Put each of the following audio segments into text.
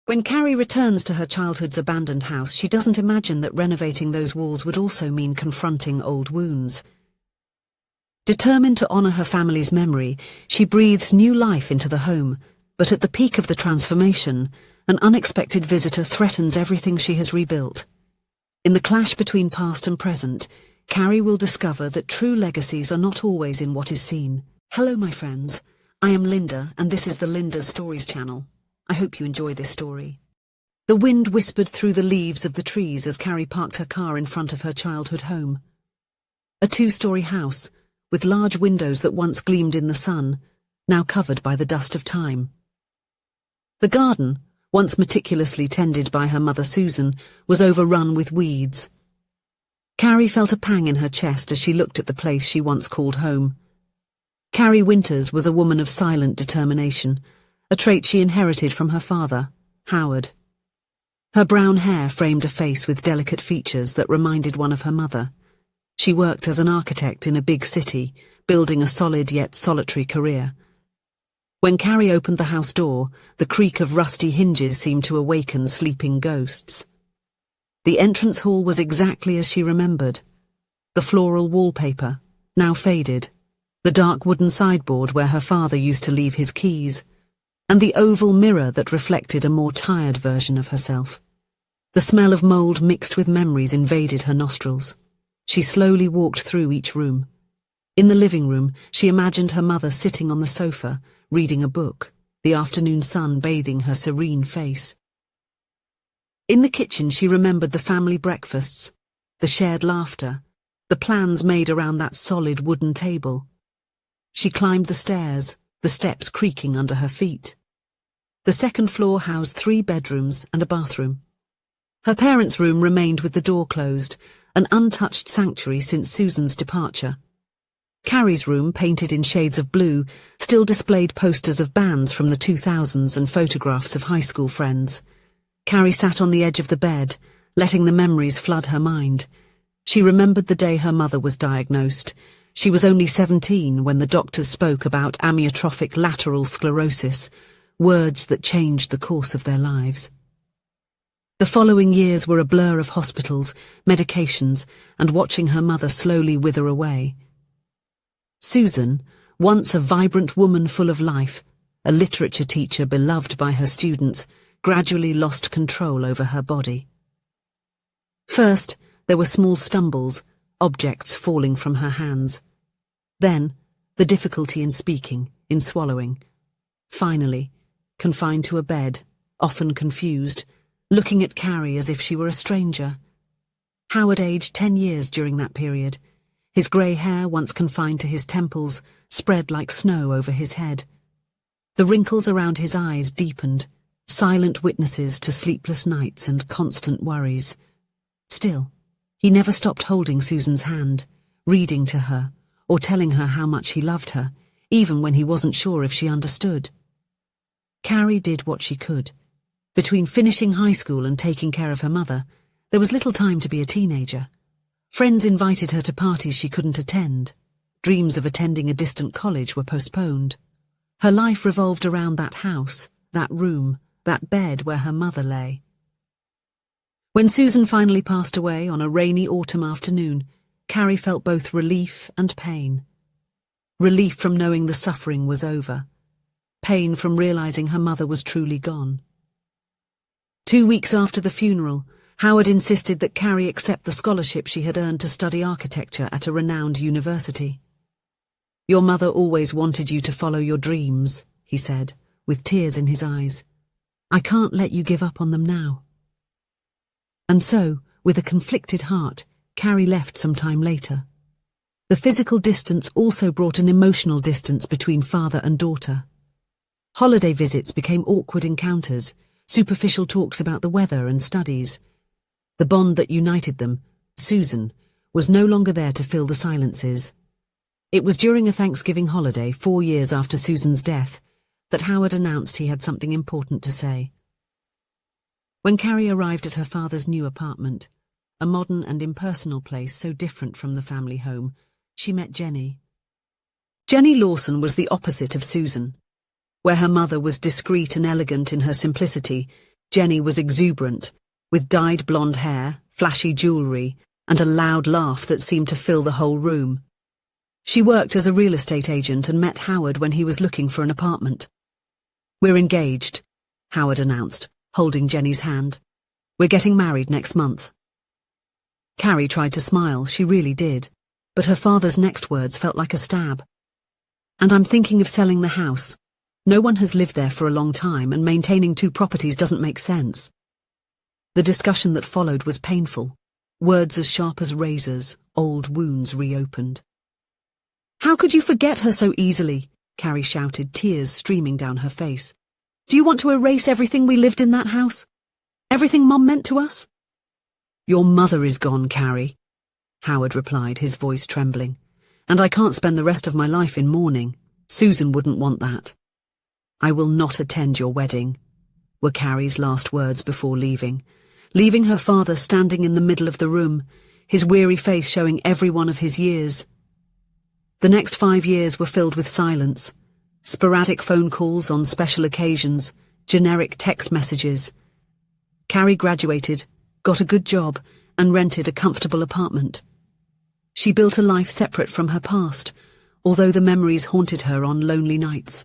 When Carrie returns to her childhood's abandoned house, she doesn't imagine that renovating those walls would also mean confronting old wounds. Determined to honor her family's memory, she breathes new life into the home, but at the peak of the transformation, an unexpected visitor threatens everything she has rebuilt. In the clash between past and present, Carrie will discover that true legacies are not always in what is seen. Hello, my friends. I am Linda, and this is the Linda's Stories channel. I hope you enjoy this story. The wind whispered through the leaves of the trees as Carrie parked her car in front of her childhood home. A two-story house, with large windows that once gleamed in the sun, now covered by the dust of time. The garden, once meticulously tended by her mother Susan, was overrun with weeds. Carrie felt a pang in her chest as she looked at the place she once called home. Carrie Winters was a woman of silent determination, a trait she inherited from her father, Howard. Her brown hair framed a face with delicate features that reminded one of her mother. She worked as an architect in a big city, building a solid yet solitary career. When Carrie opened the house door, the creak of rusty hinges seemed to awaken sleeping ghosts. The entrance hall was exactly as she remembered. The floral wallpaper, now faded, the dark wooden sideboard where her father used to leave his keys, and the oval mirror that reflected a more tired version of herself. The smell of mold mixed with memories invaded her nostrils. She slowly walked through each room. In the living room, she imagined her mother sitting on the sofa, reading a book, the afternoon sun bathing her serene face. In the kitchen, she remembered the family breakfasts, the shared laughter, the plans made around that solid wooden table. She climbed the stairs, the steps creaking under her feet. The second floor housed 3 bedrooms and a bathroom. Her parents' room remained with the door closed, an untouched sanctuary since Susan's departure. Carrie's room, painted in shades of blue, still displayed posters of bands from the 2000s and photographs of high school friends. Carrie sat on the edge of the bed, letting the memories flood her mind. She remembered the day her mother was diagnosed. She was only 17 when the doctors spoke about amyotrophic lateral sclerosis, words that changed the course of their lives. The following years were a blur of hospitals, medications, and watching her mother slowly wither away. Susan, once a vibrant woman full of life, a literature teacher beloved by her students, gradually lost control over her body. First, there were small stumbles, objects falling from her hands. Then, the difficulty in speaking, in swallowing. Finally, confined to a bed, often confused, looking at Carrie as if she were a stranger. Howard aged 10 years during that period. His grey hair, once confined to his temples, spread like snow over his head. The wrinkles around his eyes deepened, silent witnesses to sleepless nights and constant worries. Still, he never stopped holding Susan's hand, reading to her, or telling her how much he loved her, even when he wasn't sure if she understood. Carrie did what she could. Between finishing high school and taking care of her mother, there was little time to be a teenager. Friends invited her to parties she couldn't attend. Dreams of attending a distant college were postponed. Her life revolved around that house, that room, that bed where her mother lay. When Susan finally passed away on a rainy autumn afternoon, Carrie felt both relief and pain. Relief from knowing the suffering was over. Pain from realizing her mother was truly gone. 2 weeks after the funeral, Howard insisted that Carrie accept the scholarship she had earned to study architecture at a renowned university. "Your mother always wanted you to follow your dreams," he said, with tears in his eyes. "I can't let you give up on them now." And so, with a conflicted heart, Carrie left some time later. The physical distance also brought an emotional distance between father and daughter. Holiday visits became awkward encounters, superficial talks about the weather and studies. The bond that united them, Susan, was no longer there to fill the silences. It was during a Thanksgiving holiday 4 years after Susan's death that Howard announced he had something important to say. When Carrie arrived at her father's new apartment, a modern and impersonal place so different from the family home, she met Jenny. Jenny Lawson was the opposite of Susan. Where her mother was discreet and elegant in her simplicity, Jenny was exuberant, with dyed blonde hair, flashy jewellery, and a loud laugh that seemed to fill the whole room. She worked as a real estate agent and met Howard when he was looking for an apartment. "We're engaged," Howard announced, holding Jenny's hand. "We're getting married next month." Carrie tried to smile, she really did, but her father's next words felt like a stab. "And I'm thinking of selling the house. No one has lived there for a long time, and maintaining 2 properties doesn't make sense." The discussion that followed was painful. Words as sharp as razors, old wounds reopened. "How could you forget her so easily?" Carrie shouted, tears streaming down her face. "Do you want to erase everything we lived in that house? Everything Mom meant to us?" "Your mother is gone, Carrie," Howard replied, his voice trembling. "And I can't spend the rest of my life in mourning. Susan wouldn't want that." "I will not attend your wedding," were Carrie's last words before leaving her father standing in the middle of the room, his weary face showing every one of his years. The next 5 years were filled with silence, sporadic phone calls on special occasions, generic text messages. Carrie graduated, got a good job, and rented a comfortable apartment. She built a life separate from her past, although the memories haunted her on lonely nights.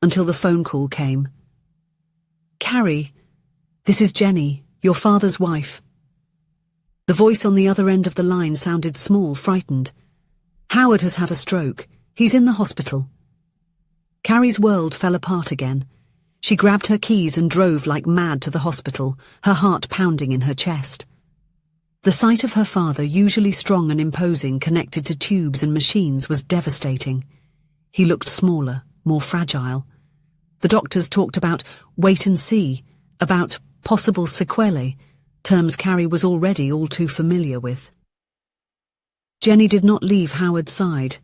Until the phone call came. "Carrie, this is Jenny, your father's wife." The voice on the other end of the line sounded small, frightened. "Howard has had a stroke. He's in the hospital." Carrie's world fell apart again. She grabbed her keys and drove like mad to the hospital, her heart pounding in her chest. The sight of her father, usually strong and imposing, connected to tubes and machines, was devastating. He looked smaller, more fragile. The doctors talked about wait and see, about possible sequelae, terms Carrie was already all too familiar with. Jenny did not leave Howard's side.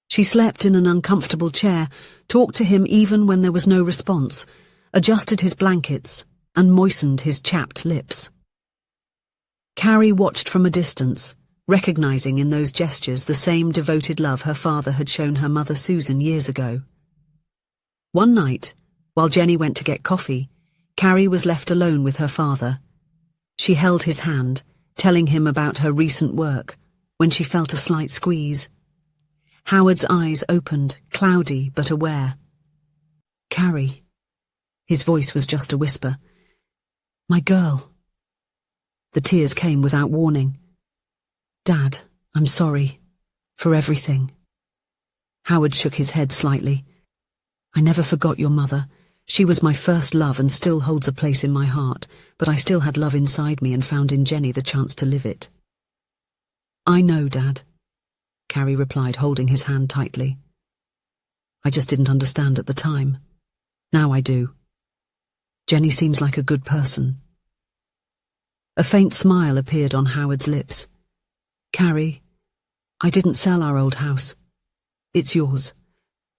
She slept in an uncomfortable chair, talked to him even when there was no response, adjusted his blankets, and moistened his chapped lips. Carrie watched from a distance, recognizing in those gestures the same devoted love her father had shown her mother Susan years ago. One night, while Jenny went to get coffee, Carrie was left alone with her father. She held his hand, telling him about her recent work, when she felt a slight squeeze. Howard's eyes opened, cloudy but aware. "Carrie." His voice was just a whisper. "My girl." The tears came without warning. "Dad, I'm sorry. For everything." Howard shook his head slightly. "I never forgot your mother. She was my first love and still holds a place in my heart, but I still had love inside me and found in Jenny the chance to live it." "I know, Dad," Carrie replied, holding his hand tightly. "I just didn't understand at the time. Now I do. Jenny seems like a good person." A faint smile appeared on Howard's lips. "Carrie, I didn't sell our old house. It's yours.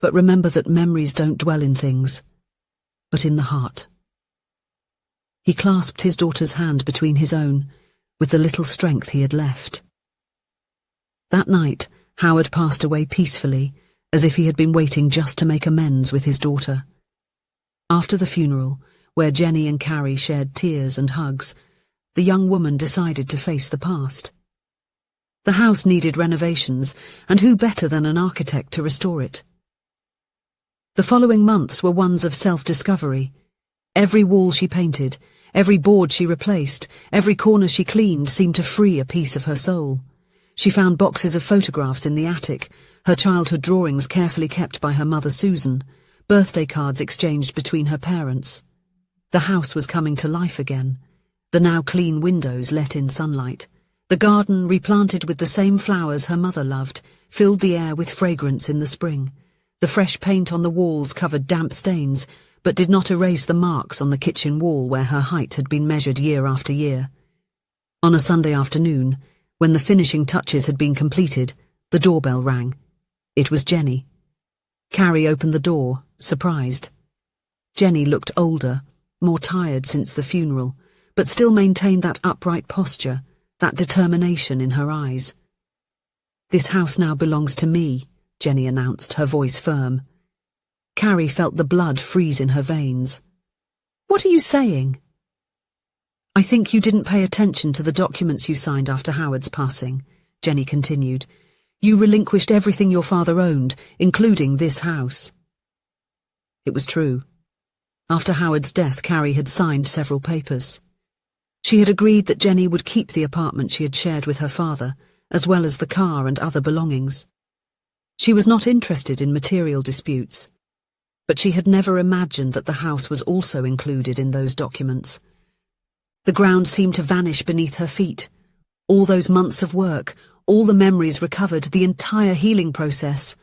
But remember that memories don't dwell in things, but in the heart." He clasped his daughter's hand between his own, with the little strength he had left. That night, Howard passed away peacefully, as if he had been waiting just to make amends with his daughter. After the funeral, where Jenny and Carrie shared tears and hugs, the young woman decided to face the past. The house needed renovations, and who better than an architect to restore it? The following months were ones of self-discovery. Every wall she painted, every board she replaced, every corner she cleaned seemed to free a piece of her soul. She found boxes of photographs in the attic, her childhood drawings carefully kept by her mother Susan, birthday cards exchanged between her parents. The house was coming to life again. The now clean windows let in sunlight. The garden, replanted with the same flowers her mother loved, filled the air with fragrance in the spring. The fresh paint on the walls covered damp stains, but did not erase the marks on the kitchen wall where her height had been measured year after year. On a Sunday afternoon, when the finishing touches had been completed, the doorbell rang. It was Jenny. Carrie opened the door, surprised. Jenny looked older, more tired since the funeral, but still maintained that upright posture, that determination in her eyes. "This house now belongs to me," Jenny announced, her voice firm. Carrie felt the blood freeze in her veins. What are you saying? I think you didn't pay attention to the documents you signed after Howard's passing, Jenny continued. You relinquished everything your father owned, including this house. It was true. After Howard's death, Carrie had signed several papers. She had agreed that Jenny would keep the apartment she had shared with her father, as well as the car and other belongings. She was not interested in material disputes, but she had never imagined that the house was also included in those documents. The ground seemed to vanish beneath her feet. All those months of work, all the memories recovered, the entire healing process.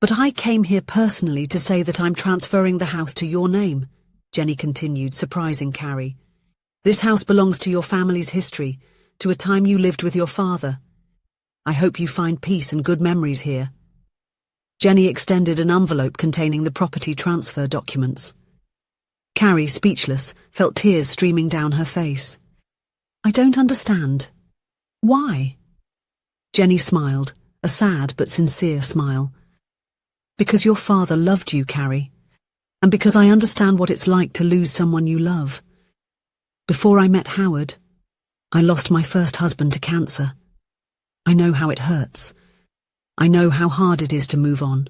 But I came here personally to say that I'm transferring the house to your name, Jenny continued, surprising Carrie. This house belongs to your family's history, to a time you lived with your father. I hope you find peace and good memories here. Jenny extended an envelope containing the property transfer documents. Carrie, speechless, felt tears streaming down her face. I don't understand. Why? Jenny smiled, a sad but sincere smile. Because your father loved you, Carrie, and because I understand what it's like to lose someone you love. Before I met Howard, I lost my first husband to cancer. I know how it hurts. I know how hard it is to move on.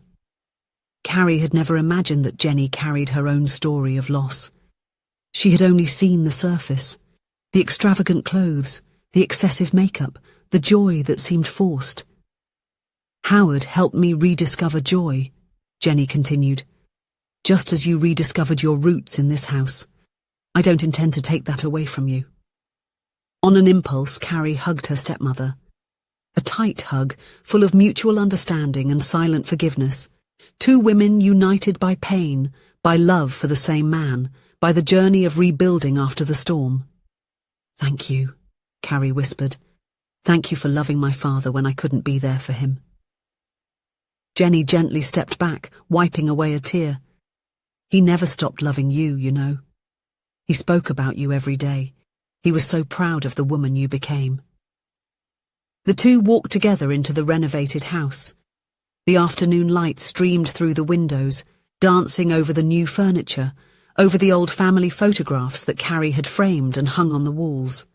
Carrie had never imagined that Jenny carried her own story of loss. She had only seen the surface, the extravagant clothes, the excessive makeup, the joy that seemed forced. Howard helped me rediscover joy, Jenny continued, just as you rediscovered your roots in this house. I don't intend to take that away from you. On an impulse, Carrie hugged her stepmother. A tight hug, full of mutual understanding and silent forgiveness. Two women united by pain, by love for the same man, by the journey of rebuilding after the storm. Thank you, Carrie whispered. Thank you for loving my father when I couldn't be there for him. Jenny gently stepped back, wiping away a tear. He never stopped loving you, you know. He spoke about you every day. He was so proud of the woman you became. The two walked together into the renovated house. The afternoon light streamed through the windows, dancing over the new furniture, over the old family photographs that Carrie had framed and hung on the walls.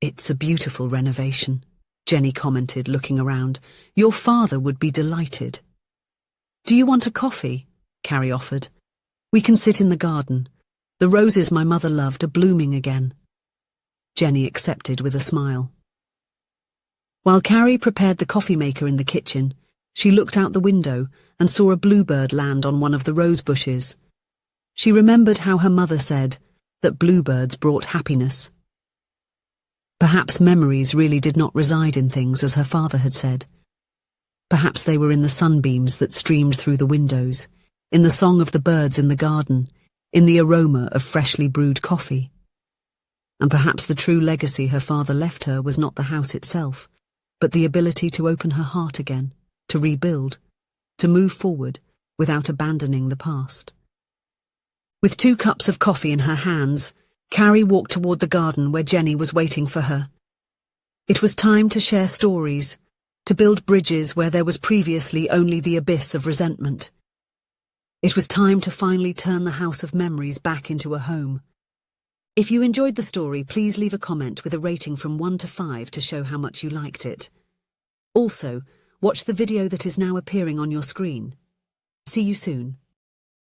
It's a beautiful renovation, Jenny commented, looking around. Your father would be delighted. Do you want a coffee? Carrie offered. We can sit in the garden. The roses my mother loved are blooming again. Jenny accepted with a smile. While Carrie prepared the coffee maker in the kitchen, she looked out the window and saw a bluebird land on one of the rose bushes. She remembered how her mother said that bluebirds brought happiness. Perhaps memories really did not reside in things as her father had said. Perhaps they were in the sunbeams that streamed through the windows, in the song of the birds in the garden, in the aroma of freshly brewed coffee. And perhaps the true legacy her father left her was not the house itself, but the ability to open her heart again, to rebuild, to move forward without abandoning the past. With 2 cups of coffee in her hands, Carrie walked toward the garden where Jenny was waiting for her. It was time to share stories, to build bridges where there was previously only the abyss of resentment. It was time to finally turn the house of memories back into a home. If you enjoyed the story, please leave a comment with a rating from 1 to 5 to show how much you liked it. Also, watch the video that is now appearing on your screen. See you soon.